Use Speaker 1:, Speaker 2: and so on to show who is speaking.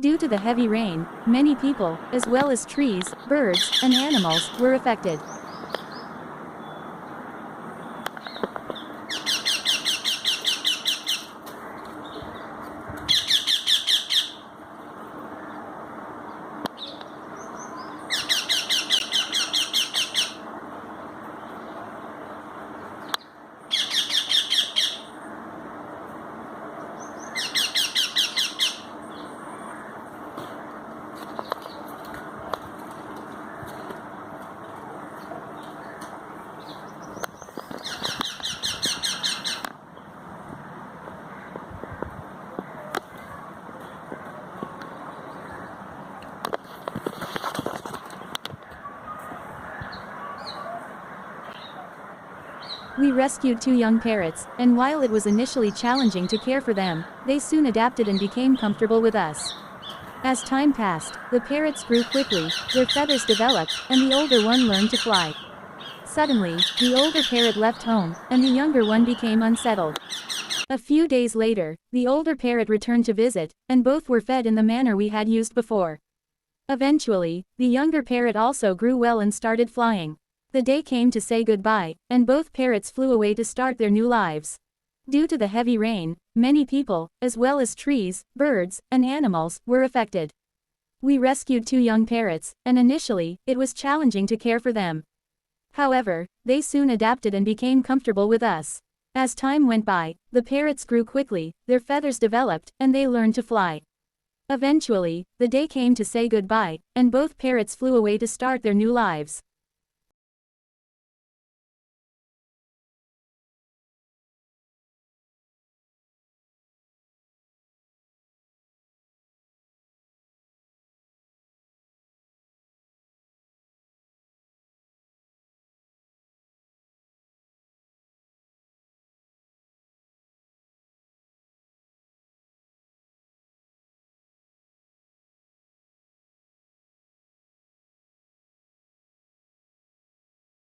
Speaker 1: Due to the heavy rain, many people, as well as trees, birds, and animals, were affected. We rescued 2 young parrots, and while it was initially challenging to care for them, they soon adapted and became comfortable with us. As time passed, the parrots grew quickly, their feathers developed, and the older one learned to fly. Suddenly, the older parrot left home, and the younger one became unsettled. A few days later, the older parrot returned to visit, and both were fed in the manner we had used before. Eventually, the younger parrot also grew well and started flying. The day came to say goodbye, and both parrots flew away to start their new lives. Due to the heavy rain, many people, as well as trees, birds, and animals, were affected. We rescued 2 young parrots, and initially, it was challenging to care for them. However, they soon adapted and became comfortable with us. As time went by, the parrots grew quickly, their feathers developed, and they learned to fly. Eventually, the day came to say goodbye, and both parrots flew away to start their new lives.